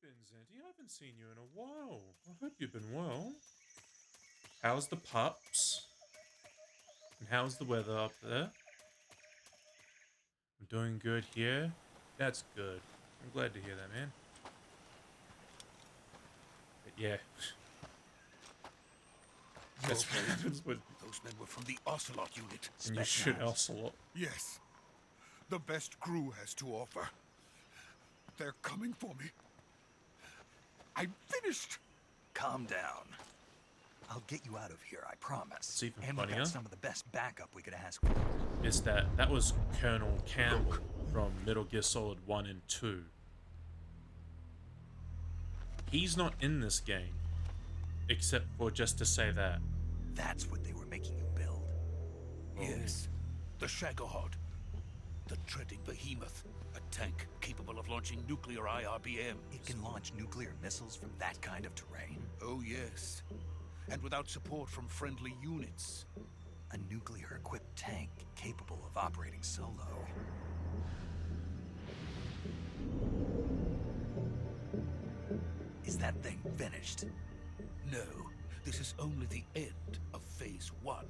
been, Zenty? I haven't seen you in a while. I hope you've been well. How's the pups? And how's the weather up there? I'm doing good here. That's good. I'm glad to hear that, man. But yeah. That's what happens with... Those men were from the Ocelot unit. And you shoot Ocelot. Yes. The best crew has to offer. They're coming for me. I'm finished. Calm down. I'll get you out of here, I promise. It's even and funnier. we got some of the best backup we could ask for. Is that was Colonel Campbell from Metal Gear Solid 1 and 2. He's not in this game, except for just to say that. That's what they were making you build. Yes. The Shagohod. The treading behemoth. A tank capable of launching nuclear IRBMs. It can launch nuclear missiles from that kind of terrain. Oh, yes. And without support from friendly units. A nuclear-equipped tank capable of operating solo. Is that thing finished? No, this is only the end of Phase 1.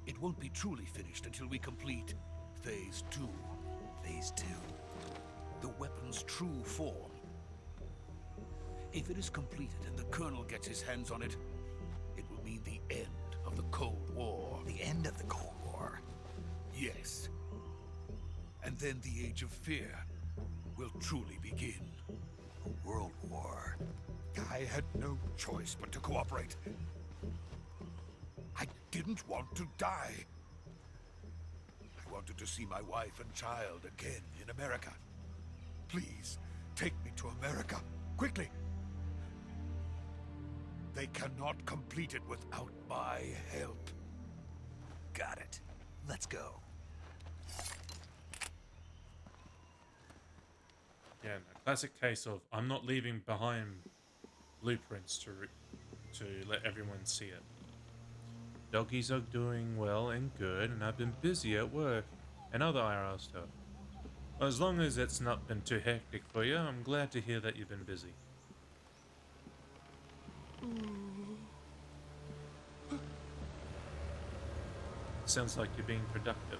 It won't be truly finished until we complete Phase 2. Phase 2. The weapon's true form. If it is completed and the Colonel gets his hands on it, it will mean the end of the Cold War. The end of the Cold War? Yes. And then the Age of Fear will truly begin. A world war. I had no choice but to cooperate. I didn't want to die. I wanted to see my wife and child again in America. Please, take me to America, quickly. They cannot complete it without my help. Got it. Let's go. Yeah, no, classic case of I'm not leaving behind blueprints to let everyone see it. Doggies are doing well and good, and I've been busy at work and other IRL stuff. As long as it's not been too hectic for you, I'm glad to hear that you've been busy. Sounds like you're being productive.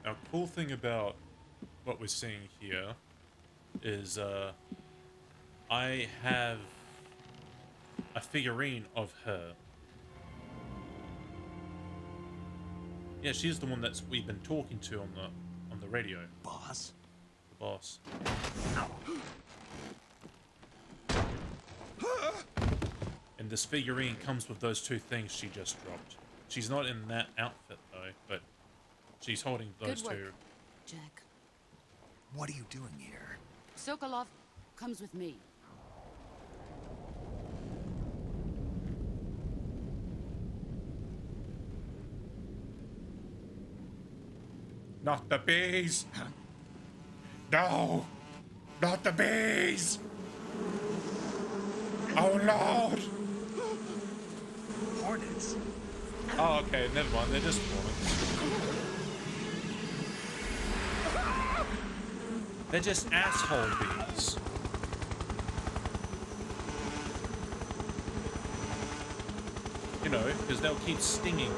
Now, cool thing about what we're seeing here is I have a figurine of her. Yeah, she's the one that we've been talking to on the radio. Boss? The boss. And this figurine comes with those two things she just dropped. She's not in that outfit though, but she's holding those two. Jack. What are you doing here? Sokolov comes with me. Not the bees! No! Not the bees! Oh Lord! Hornets. Oh, okay, never mind. They're just hornets. They're just asshole bees. You know, because they'll keep stinging you.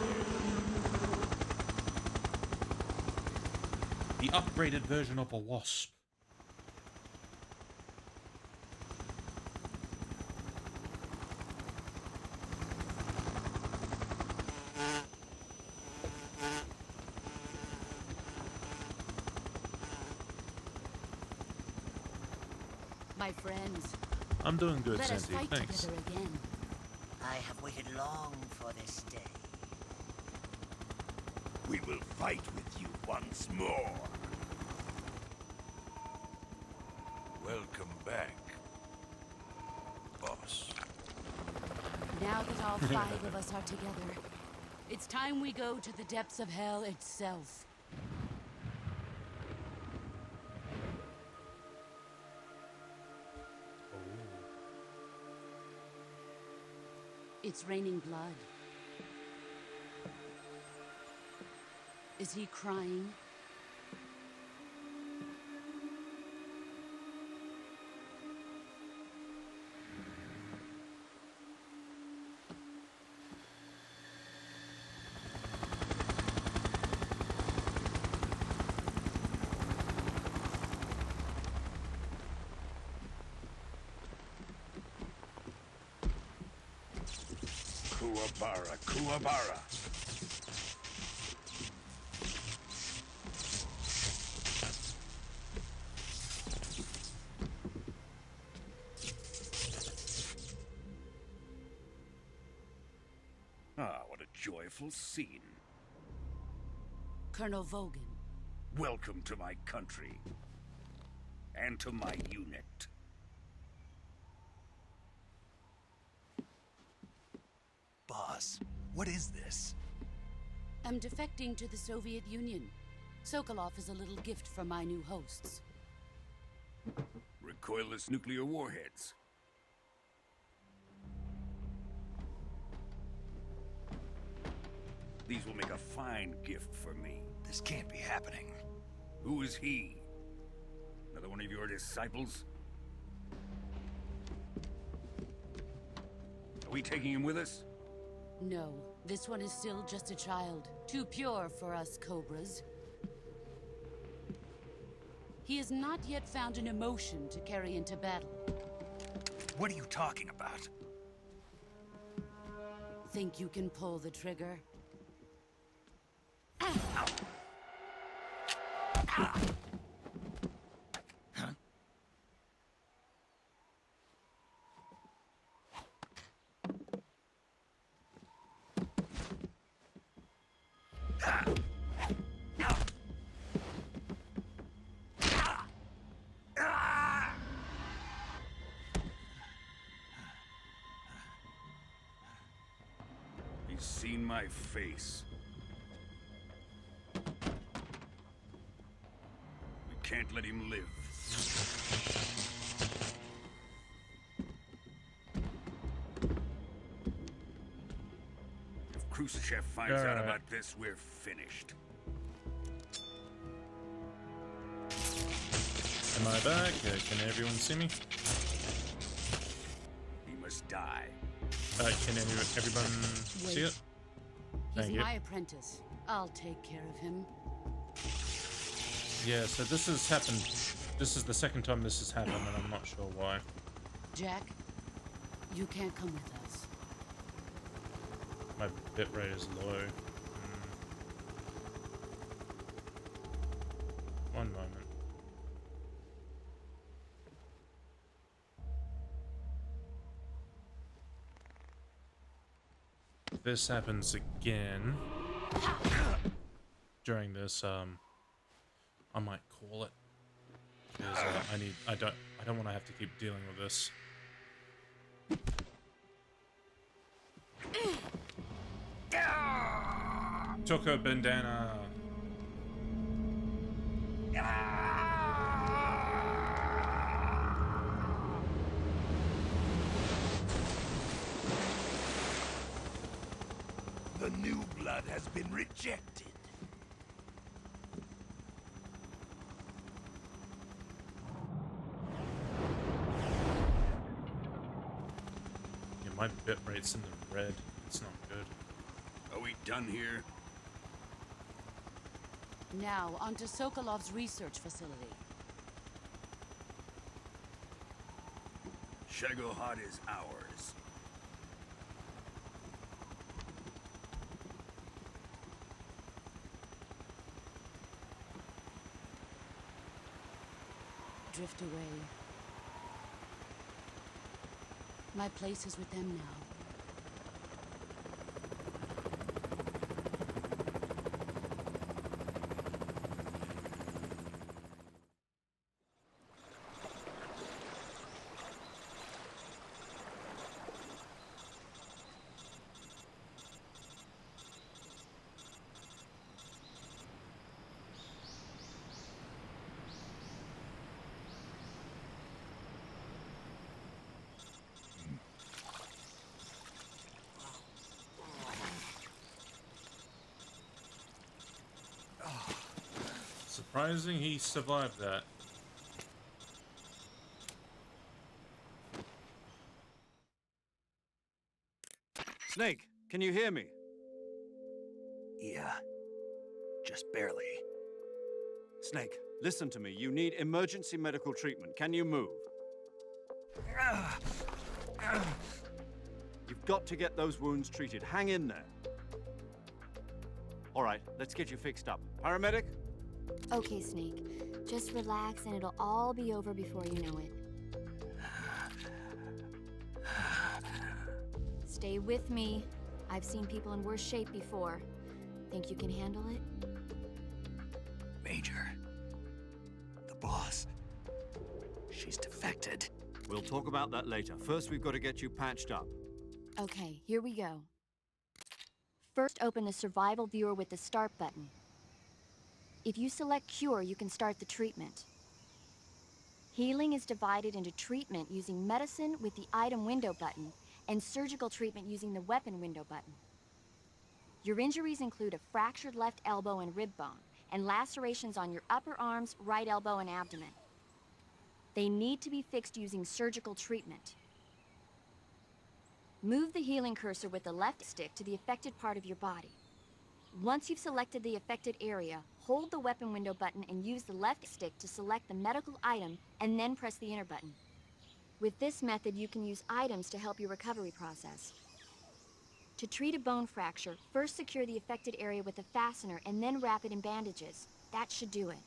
The upgraded version of a wasp. My friends. I'm doing good, Let us Zenty. fight Thanks. together again. I have waited long for this day. We will fight with you once more. Welcome back, boss. Now that all 5 of us are together, it's time we go to the depths of hell itself. It's raining blood. Is he crying? Kuwabara, Kuwabara. Ah, what a joyful scene. Colonel Vogan. Welcome to my country. And to my unit. Boss, what is this? I'm defecting to the Soviet Union. Sokolov is a little gift from my new hosts. Recoilless nuclear warheads. These will make a fine gift for me. This can't be happening. Who is he? Another one of your disciples? Are we taking him with us? No, this one is still just a child. Too pure for us Cobras. He has not yet found an emotion to carry into battle. What are you talking about? Think you can pull the trigger? He's seen my face. We can't let him live. If Khrushchev finds out Alright. about this, we're finished. Am I back? Can everyone see me? He must die. Can everyone see it? He's Thank you. my apprentice. I'll take care of him. Yeah, so this has happened. This is the second time this has happened, and I'm not sure why. Jack, you can't come with us. My bitrate is low. One moment. If this happens again during this, I might call it because I don't want to have to keep dealing with this. Choco bandana. The new blood has been rejected. Yeah, my bitrate's in the red. It's not good. Are we done here? Now, onto Sokolov's research facility. Shagohod is ours. Drift away. My place is with them now. surprising he survived that. Snake, can you hear me? Yeah, just barely. Snake, listen to me. You need emergency medical treatment. Can you move? You've got to get those wounds treated. Hang in there. All right, let's get you fixed up. Paramedic? Okay, Snake. Just relax and it'll all be over before you know it. Stay with me. I've seen people in worse shape before. Think you can handle it? Major. The boss. She's defected. We'll talk about that later. First, we've got to get you patched up. Okay, here we go. First, open the survival viewer with the start button. If you select cure, you can start the treatment. Healing is divided into treatment using medicine with the item window button and surgical treatment using the weapon window button. Your injuries include a fractured left elbow and rib bone, and lacerations on your upper arms, right elbow, and abdomen. They need to be fixed using surgical treatment. Move the healing cursor with the left stick to the affected part of your body. Once you've selected the affected area, hold the weapon window button and use the left stick to select the medical item, and then press the enter button. With this method, you can use items to help your recovery process. To treat a bone fracture, first secure the affected area with a fastener and then wrap it in bandages. That should do it.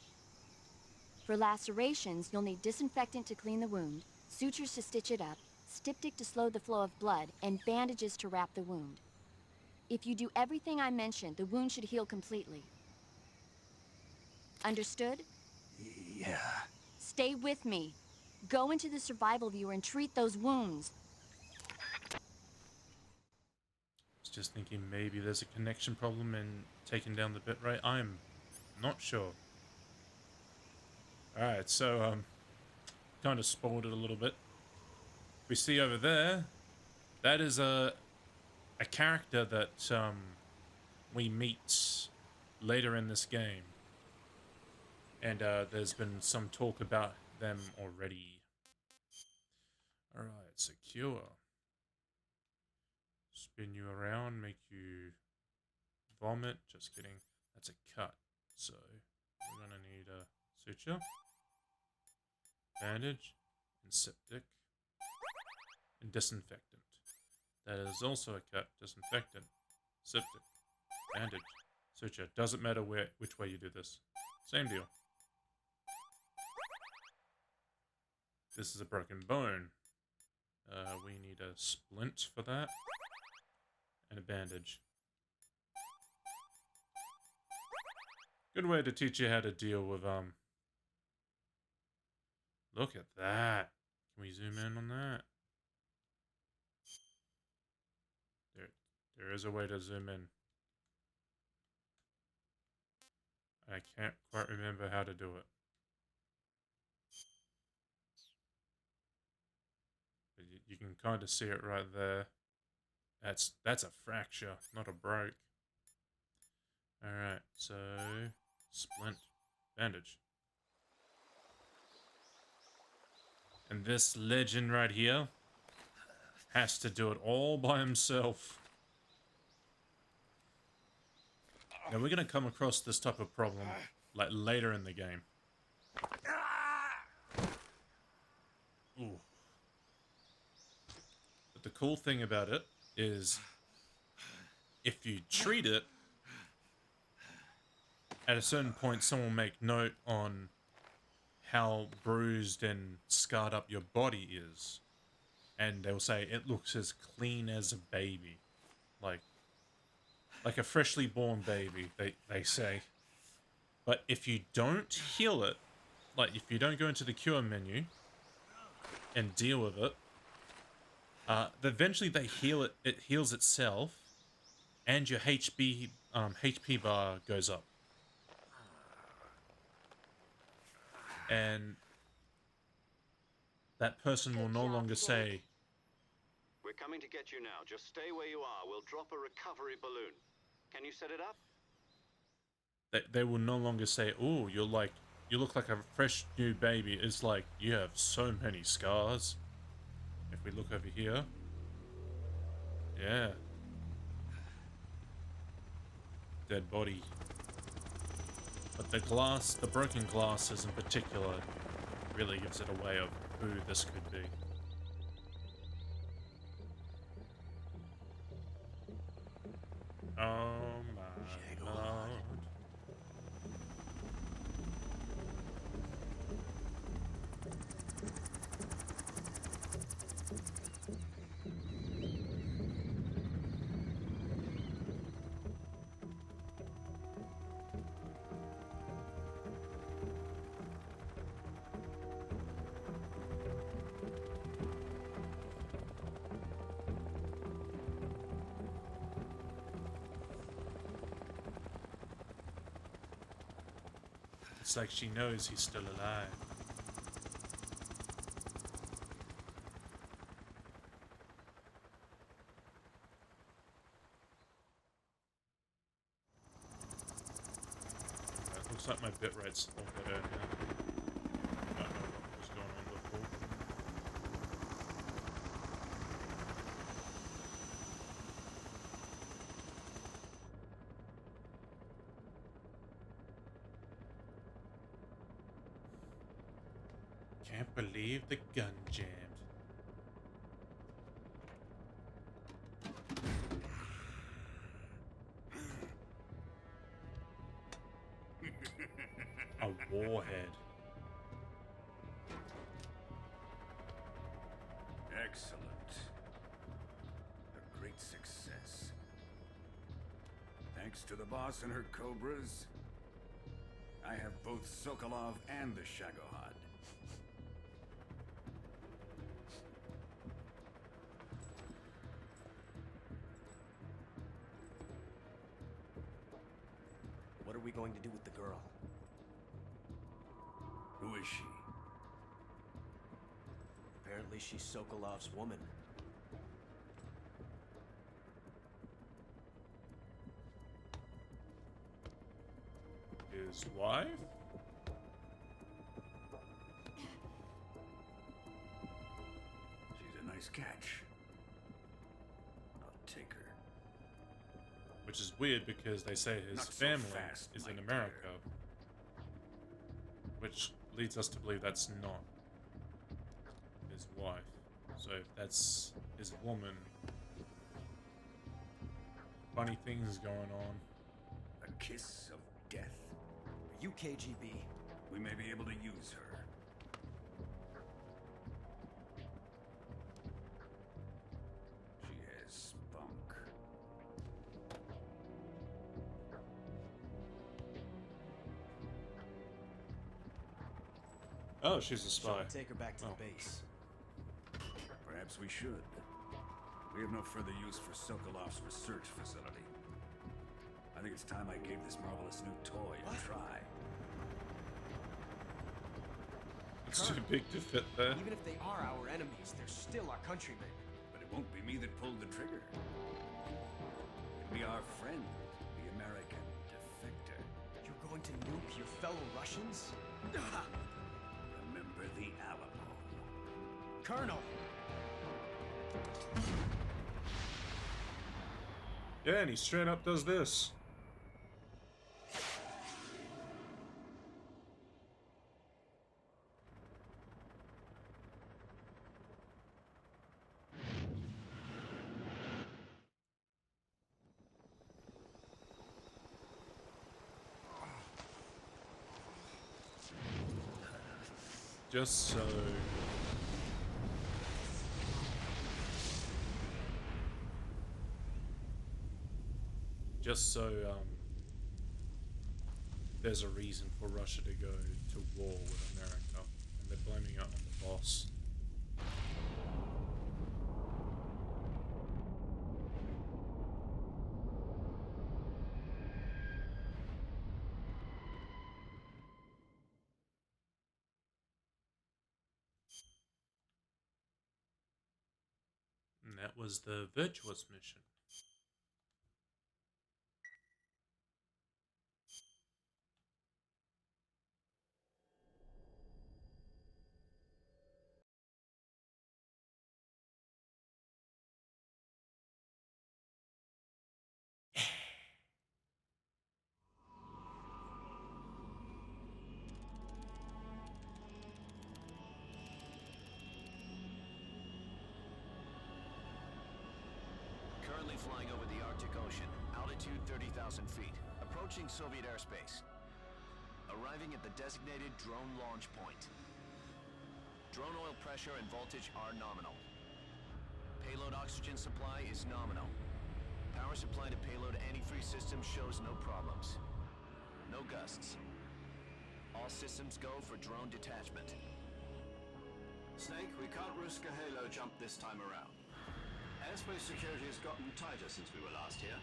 For lacerations, you'll need disinfectant to clean the wound, sutures to stitch it up, styptic to slow the flow of blood, and bandages to wrap the wound. If you do everything I mentioned, the wound should heal completely. Understood? Yeah. Stay with me. Go into the survival viewer and treat those wounds. Just thinking maybe there's a connection problem in taking down the bitrate. I'm not sure. Alright, so kind of spoiled it a little bit. We see over there, that is a character that we meet later in this game. And there's been some talk about them already. Alright, secure. Spin you around, make you vomit. Just kidding. That's a cut. So we're gonna need a suture, bandage, antiseptic, and disinfectant. That is also a cut, disinfectant, septic, bandage, suture. Doesn't matter which way you do this. Same deal. This is a broken bone. We need a splint for that. And a bandage. Good way to teach you how to deal with, Look at that. Can we zoom in on that? There is a way to zoom in. I can't quite remember how to do it. But you can kind of see it right there. That's a fracture, not a break. Alright, so splint, bandage. And this legend right here has to do it all by himself. Now we're gonna come across this type of problem like later in the game. Ooh. But the cool thing about it is if you treat it, at a certain point someone will make note on how bruised and scarred up your body is. And they'll say it looks as clean as a baby. Like a freshly born baby, they say. But if you don't heal it, like if you don't go into the cure menu and deal with it, eventually they heal it. It heals itself, and your HP bar goes up. And that person will no longer say, We're coming to get you now. Just stay where you are. We'll drop a recovery balloon. Can you set it up? they will no longer say, "Oh, you look like a fresh new baby." It's like, you have so many scars. If we look over here, yeah, dead body. But the broken glasses in particular, really gives it away of who this could be. Oh my lord. It's like she knows he's still alive. It looks like my bitrate's all better now. I don't know what was going on before. Can't believe the gun jammed. A warhead. Excellent. A great success. Thanks to the boss and her cobras, I have both Sokolov and the Shagohod. What are we going to do with the girl? Who is she? Apparently she's Sokolov's woman. His wife? She's a nice catch. I'll take her. Which is weird because they say his Not so family fast, is my in dear. America. Which leads us to believe that's not his wife. So if that's his woman, funny things going on. A kiss of death. Are you KGB? We may be able to use her. She has spunk. Oh, she's a Shall spy. we take her back to Oh. the base? Perhaps we should. We have no further use for Sokolov's research facility. I think it's time I gave this marvelous new toy a try. It's too big to fit there. Even if they are our enemies, they're still our countrymen. But it won't be me that pulled the trigger. It'll be our friend, the American defector. You're going to nuke your fellow Russians? Remember the Alamo. Colonel! Yeah, and he straight up does this. Just so... there's a reason for Russia to go to war with America, and they're blaming it on the boss. And that was the Virtuous mission. flying over the Arctic Ocean. Altitude 30,000 feet. Approaching Soviet airspace. Arriving at the designated drone launch point. Drone oil pressure and voltage are nominal. Payload oxygen supply is nominal. Power supply to payload antifreeze system shows no problems. No gusts. All systems go for drone detachment. Snake, we can't risk a halo jump this time around. Airspace security has gotten tighter since we were last here.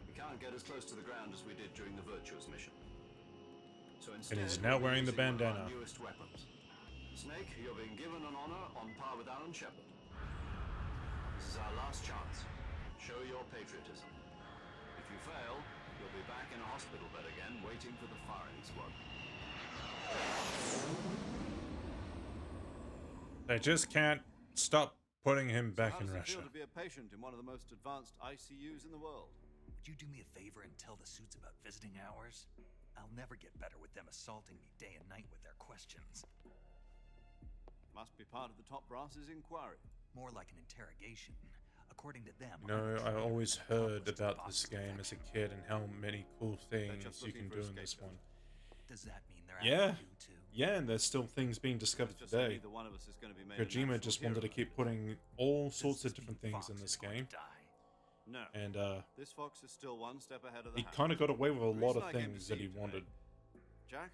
We can't get as close to the ground as we did during the Virtuous mission. So instead, he's now we'll be wearing the using one of our bandana. newest weapons. Snake, you're being given an honor on par with Alan Shepard. This is our last chance. Show your patriotism. If you fail, you'll be back in a hospital bed again, waiting for the firing squad. They just can't stop putting him back How in does it Russia. feel to be a patient in one of the most advanced ICUs in the world? Would you do me a favor and tell the suits about visiting hours? I'll never get better with them assaulting me day and night with their questions. Must be part of the top brass's inquiry. More like an interrogation. According to them, You know, I always heard about this game as a kid and how many cool things just you can looking for do a in this scapegoat. one. does that mean they're Yeah. after you too? Yeah, and there's still things being discovered Let's just say today. neither one of us is going to be made a Kojima national just wanted to hero keep out of putting all sorts of Does this different mean things Fox in is this going game, to die? it. No. and This fox is still one step ahead of the he hound. kind of got away with a The lot reason of I came to things see that he you today- wanted. Jack,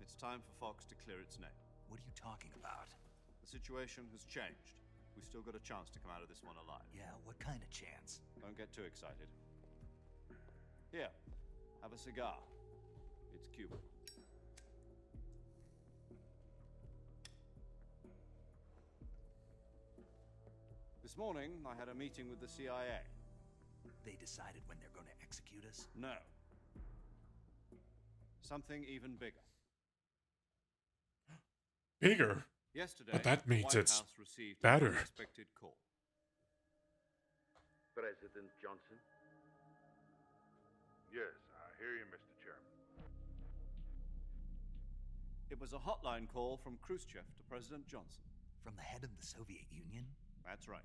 it's time for Fox to clear its name. What are you talking about? The situation has changed. We've still got a chance to come out of this one alive. Yeah, what kind of chance? Don't get too excited. Here, have a cigar. It's Cuban. This morning, I had a meeting with the CIA. They decided when they're going to execute us? No. Something even bigger. Bigger? Yesterday, But that the means White it's House received better. an unexpected call. President Johnson? Yes, I hear you, Mr. Chairman. It was a hotline call from Khrushchev to President Johnson. From the head of the Soviet Union? That's right.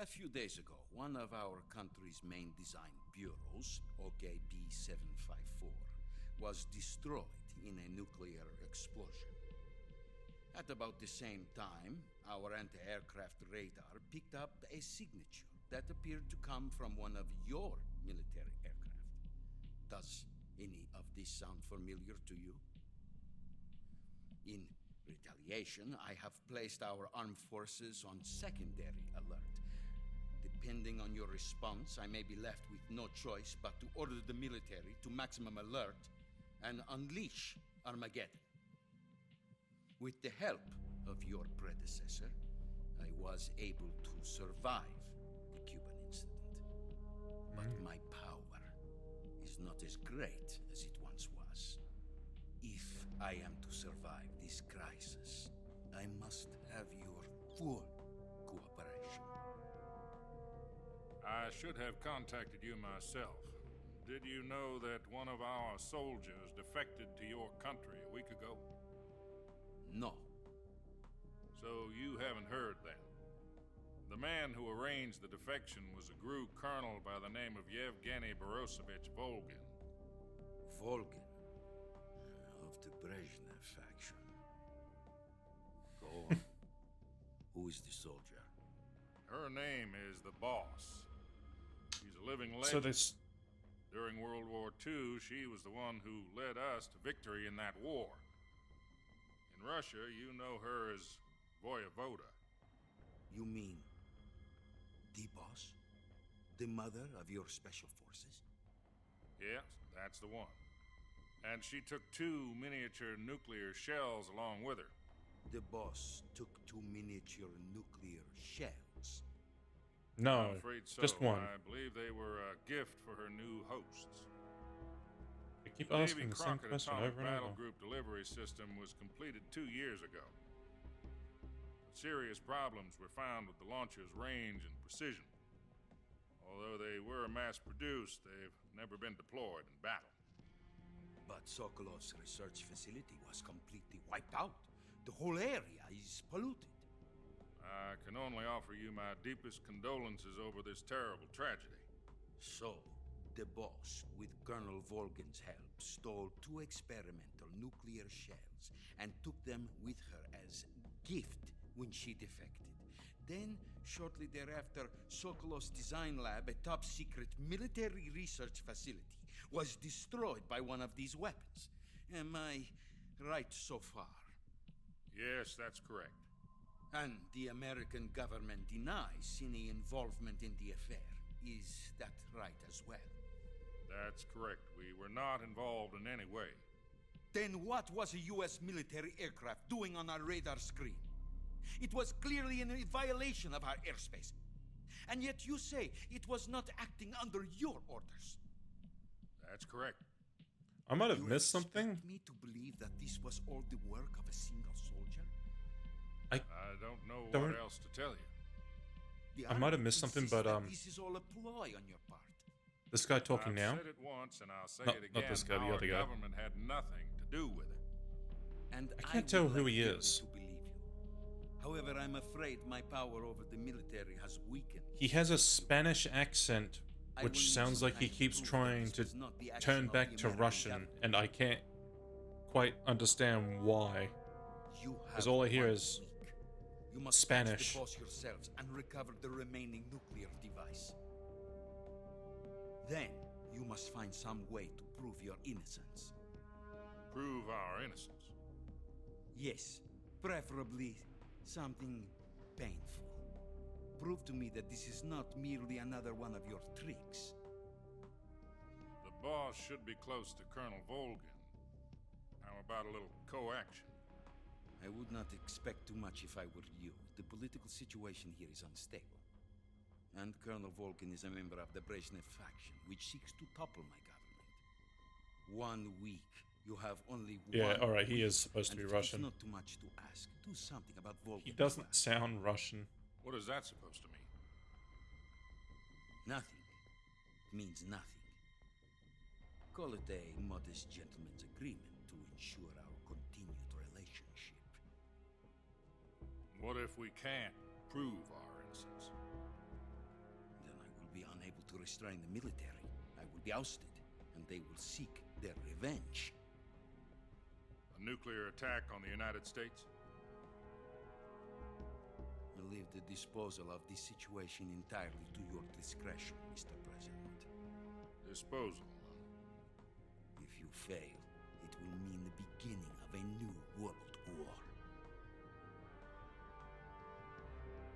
A few days ago, one of our country's main design bureaus, OKB 754, was destroyed in a nuclear explosion. At about the same time, our anti-aircraft radar picked up a signature that appeared to come from one of your military aircraft. Does any of this sound familiar to you? In retaliation, I have placed our armed forces on secondary alert. Depending on your response, I may be left with no choice but to order the military to maximum alert and unleash Armageddon. With the help of your predecessor, I was able to survive the Cuban incident. But my power is not as great as it once was. If I am to survive this crisis, I must have your full cooperation. I should have contacted you myself. Did you know that one of our soldiers defected to your country a week ago? No. So you haven't heard then. The man who arranged the defection was a GRU colonel by the name of Yevgeny Borosovich Volgin. Volgin, of the Brezhnev faction. Go on. Who is the soldier? Her name is the Boss. She's a living legend. So this, During World War II, she was the one who led us to victory in that war. In Russia, you know her as Voyevoda. You mean the boss? The mother of your special forces? Yes, that's the one. And she took 2 miniature nuclear shells along with her. The boss took 2 miniature nuclear shells. no, I'm afraid so. just one. I believe they were a gift for her new hosts. I keep The asking Navy the same Crockett question Atomic over and Battle over. Group delivery system was completed 2 years ago. Serious problems were found with the launcher's range and precision. Although they were mass-produced, they've never been deployed in battle. But Sokolov's research facility was completely wiped out. The whole area is polluted. I can only offer you my deepest condolences over this terrible tragedy. So, the boss, with Colonel Volgin's help, stole 2 experimental nuclear shells and took them with her as gift when she defected. Then, shortly thereafter, Sokolov's design lab, a top-secret military research facility, was destroyed by one of these weapons. Am I right so far? Yes, that's correct. And the American government denies any involvement in the affair. Is that right as well? That's correct. We were not involved in any way. Then what was a U.S. military aircraft doing on our radar screen? It was clearly in a violation of our airspace. And yet you say it was not acting under your orders. That's correct. I might have You missed something. expect me to believe that this was all the work of a single soldier? I don't know what else to tell you. The I might have Army missed something, insists but that this is all a ploy on your part. this guy talking I've now. said it once and I'll say No, it again. not this guy, the Our other guy. government had nothing to do with it. And I can't tell would who like he dearly is. to believe you. However, I'm afraid my power over the military has weakened. He has a Spanish accent, I will which need sounds some like he time to keeps prove that trying this to was not the action turn of back the to American Russian, government. and I can't quite understand why. You Because have all I hear one is week. You must Spanish. catch the boss yourselves and recover the remaining nuclear device. Then you must find some way to prove your innocence. Prove our innocence. Yes, preferably something painful. Prove to me that this is not merely another one of your tricks. The boss should be close to Colonel Volgin. How about a little co-action? I would not expect too much if I were you. The political situation here is unstable. And Colonel Volgin is a member of the Brezhnev faction, which seeks to topple my government. 1 week. You have only Yeah, one alright, he week, is supposed to and be if Russian. It's not too much to ask. Do something about Volgin. He doesn't sound Russian. What is that supposed to mean? Nothing. It means nothing. Call it a modest gentleman's agreement to ensure our continued relationship. What if we can't prove our innocence? Then I will be unable to restrain the military. I will be ousted, and they will seek their revenge. A nuclear attack on the United States? I leave the disposal of this situation entirely to your discretion, Mr. President. Disposal. If you fail, it will mean the beginning of a new world war.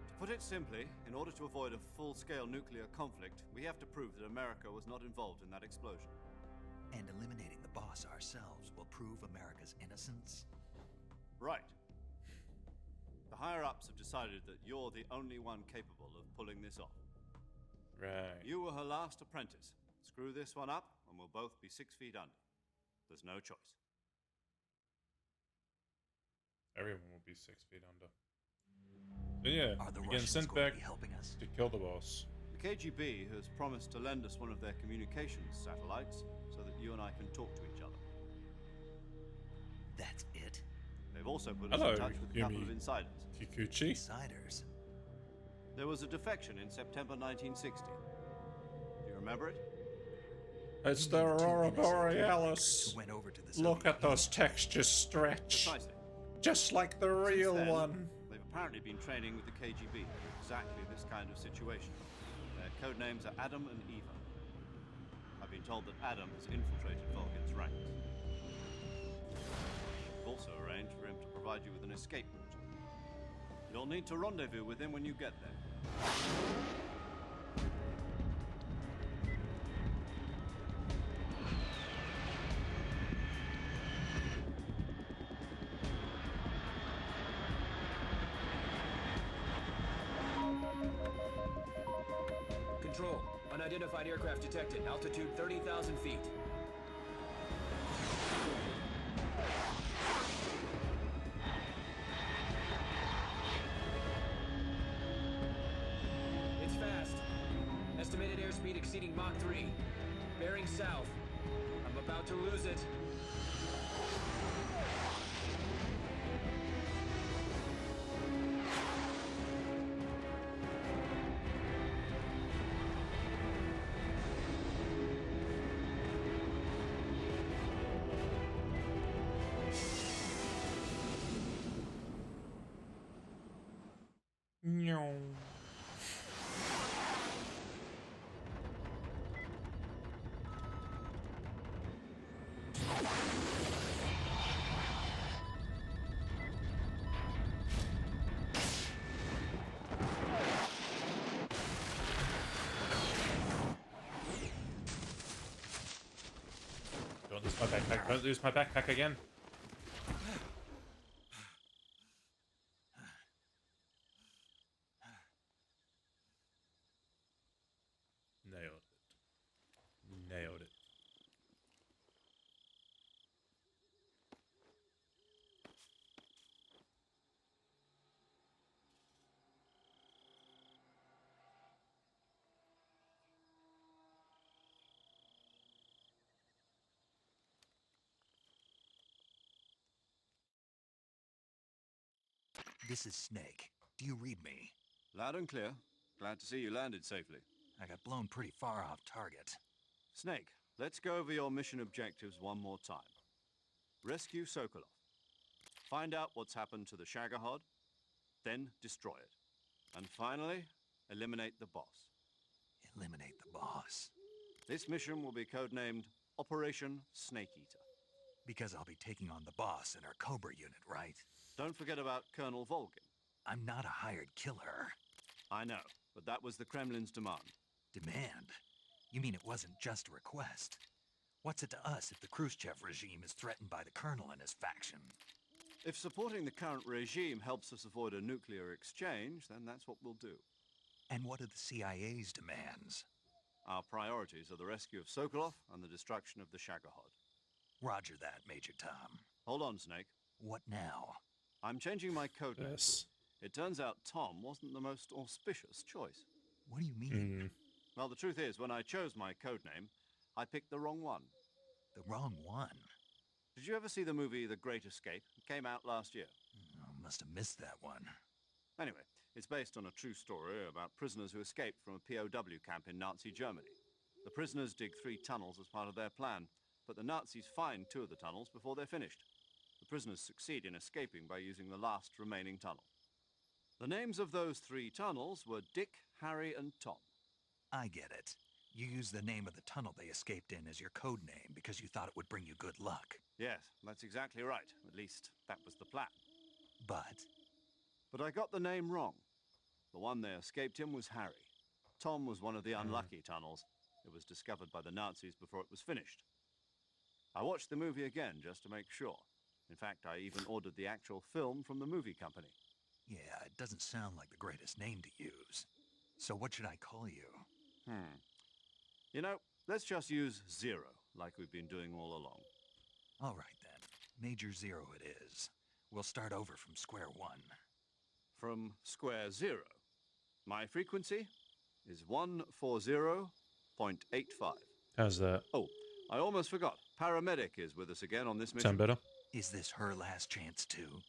To put it simply, in order to avoid a full-scale nuclear conflict, we have to prove that America was not involved in that explosion. And eliminating the boss ourselves will prove America's innocence? Right. The higher-ups have decided that you're the only one capable of pulling this off. Right. You were her last apprentice. Screw this one up, and we'll both be 6 feet under. There's no choice. Everyone will be 6 feet under. But yeah, Are the we're getting Russians sent going back to be helping us? to kill the boss. The KGB has promised to lend us one of their communications satellites so that you and I can talk to each other. That's it? They've also put us Hello, in touch with a couple Yumi of insiders. Kikuchi. Insiders? There was a defection in September 1960. Do you remember it? It's the Aurora Borealis. Who went over to the Look Soviet at those textures stretch. Precisely. Just like the real Since then, one. They've apparently been training with the KGB for exactly this kind of situation. Their code names are Adam and Eva. I've been told that Adam has infiltrated Volgin's ranks. We've also arranged for him to provide you with an escape route. You'll need to rendezvous with him when you get there. Control. Unidentified aircraft detected. Altitude 30,000 feet. It's fast. Estimated airspeed exceeding Mach 3. Bearing south. I'm about to lose it. backpack. Don't lose my backpack again. Nailed it. Nailed it. This is Snake. Do you read me? Loud and clear. Glad to see you landed safely. I got blown pretty far off target. Snake, let's go over your mission objectives one more time. Rescue Sokolov. Find out what's happened to the Shagohod, then destroy it. And finally, eliminate the boss. Eliminate the boss. This mission will be codenamed Operation Snake Eater. Because I'll be taking on the boss in our Cobra unit, right? Don't forget about Colonel Volgin. I'm not a hired killer. I know, but that was the Kremlin's demand. Demand? You mean it wasn't just a request? What's it to us if the Khrushchev regime is threatened by the Colonel and his faction? If supporting the current regime helps us avoid a nuclear exchange, then that's what we'll do. And what are the CIA's demands? Our priorities are the rescue of Sokolov and the destruction of the Shagohod. Roger that, Major Tom. Hold on, Snake. What now? I'm changing my code name. Yes. It turns out Tom wasn't the most auspicious choice. What do you mean? Well, the truth is, when I chose my code name, I picked the wrong one. The wrong one? Did you ever see the movie The Great Escape? It came out last year. Oh, must have missed that one. Anyway, it's based on a true story about prisoners who escaped from a POW camp in Nazi Germany. The prisoners dig 3 tunnels as part of their plan, but the Nazis find 2 of the tunnels before they're finished. The prisoners succeed in escaping by using the last remaining tunnel. The names of those 3 tunnels were Dick, Harry, and Tom. I get it. You used the name of the tunnel they escaped in as your code name because you thought it would bring you good luck. Yes, that's exactly right. At least, that was the plan. But I got the name wrong. The one they escaped in was Harry. Tom was one of the unlucky tunnels. It was discovered by the Nazis before it was finished. I watched the movie again just to make sure. In fact, I even ordered the actual film from the movie company. yeah, it doesn't sound like the greatest name to use. So what should I call you? You know, let's just use Zero, like we've been doing all along. All right then. Major Zero it is. We'll start over from square one. From square 0. My frequency is 140.85. How's that? Oh, I almost forgot. Paramedic is with us again on this mission. Sound better? Is this her last chance too?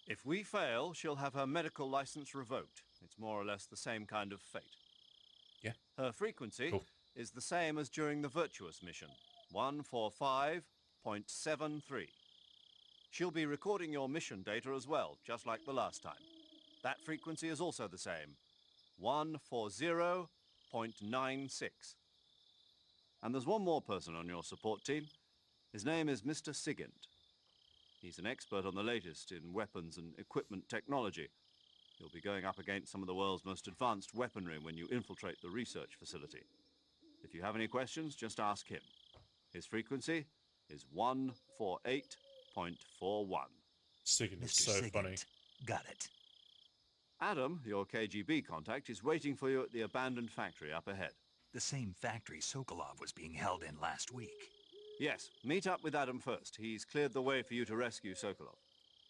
If we fail, she'll have her medical license revoked. It's more or less the same kind of fate. Yeah. Her frequency Cool. is the same as during the Virtuous mission, 145.73. She'll be recording your mission data as well, just like the last time. That frequency is also the same, 140.96. And there's one more person on your support team. His name is Mr. Sigint. He's an expert on the latest in weapons and equipment technology. You'll be going up against some of the world's most advanced weaponry when you infiltrate the research facility. If you have any questions, just ask him. His frequency is 148.41. Sigint is Mr. so Sigint. funny. Got it. Adam, your KGB contact, is waiting for you at the abandoned factory up ahead. The same factory Sokolov was being held in last week. Yes, meet up with Adam first. He's cleared the way for you to rescue Sokolov.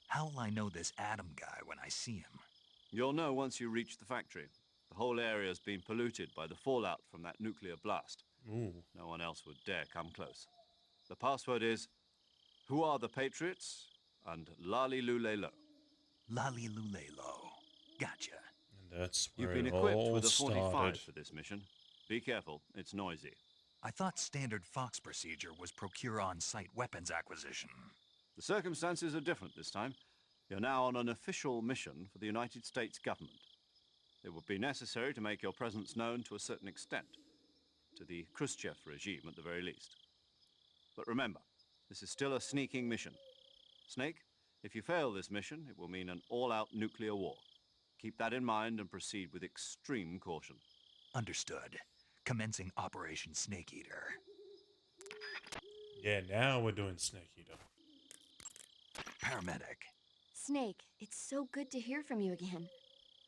How will I know this Adam guy when I see him? You'll know once you reach the factory. The whole area's been polluted by the fallout from that nuclear blast. Ooh. No one else would dare come close. The password is, "Who are the Patriots?" and "Lali Lule Lo." Lali Lulelo. Gotcha. And that's where You've been it equipped all with a 45 started. for this mission. Be careful, it's noisy. I thought standard Fox procedure was procure on-site weapons acquisition. The circumstances are different this time. You're now on an official mission for the United States government. It would be necessary to make your presence known to a certain extent, to the Khrushchev regime at the very least. But remember, this is still a sneaking mission. Snake, if you fail this mission, it will mean an all-out nuclear war. Keep that in mind and proceed with extreme caution. Understood. Commencing Operation Snake Eater. Yeah, now we're doing Snake Eater. Paramedic. Snake, it's so good to hear from you again.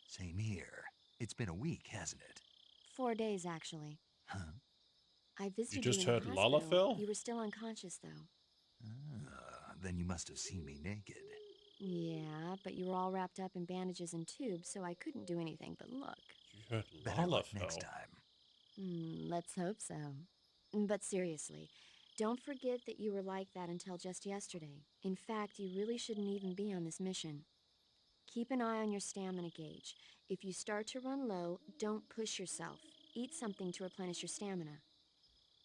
Same here. It's been a week, hasn't it? 4 days, actually. Huh? I visited just you in heard the hospital. Lalafell? You were still unconscious, though. Then you must have seen me naked. Yeah, but you were all wrapped up in bandages and tubes, so I couldn't do anything but look. You heard Better luck Lalafell. next time. Let's hope so. But seriously, don't forget that you were like that until just yesterday. In fact, you really shouldn't even be on this mission. Keep an eye on your stamina gauge. If you start to run low, don't push yourself. Eat something to replenish your stamina.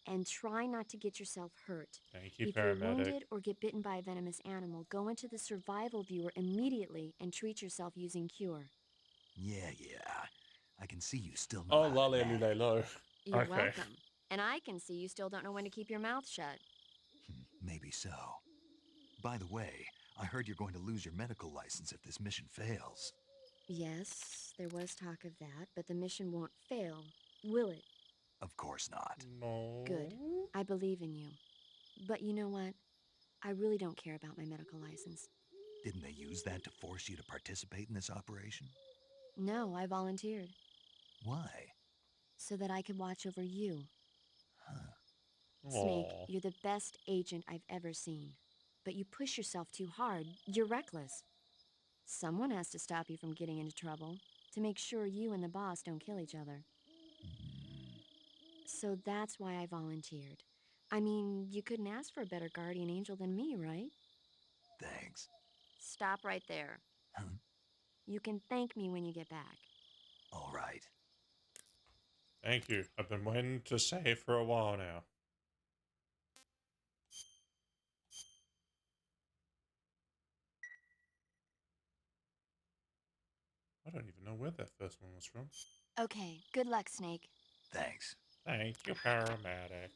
And try not to get yourself hurt. Thank you, If you're paramedic. wounded or get bitten by a venomous animal, go into the survival viewer immediately and treat yourself using Cure. Yeah. I can see you still know Oh, how to lolly nag. lo. You're Okay. welcome. And I can see you still don't know when to keep your mouth shut. Maybe so. By the way, I heard you're going to lose your medical license if this mission fails. Yes, there was talk of that, but the mission won't fail, will it? Of course not. No. Good. I believe in you. But you know what? I really don't care about my medical license. Didn't they use that to force you to participate in this operation? No, I volunteered. Why? So that I could watch over you. Huh. Snake, Aw. you're the best agent I've ever seen. But you push yourself too hard. You're reckless. Someone has to stop you from getting into trouble, to make sure you and the boss don't kill each other. So that's why I volunteered. I mean, you couldn't ask for a better guardian angel than me, right? Thanks. Stop right there. Huh? You can thank me when you get back. All right. Thank you. I've been waiting to say for a while now. I don't even know where that first one was from. Okay, good luck, Snake. Thanks. Thank you, paramedic.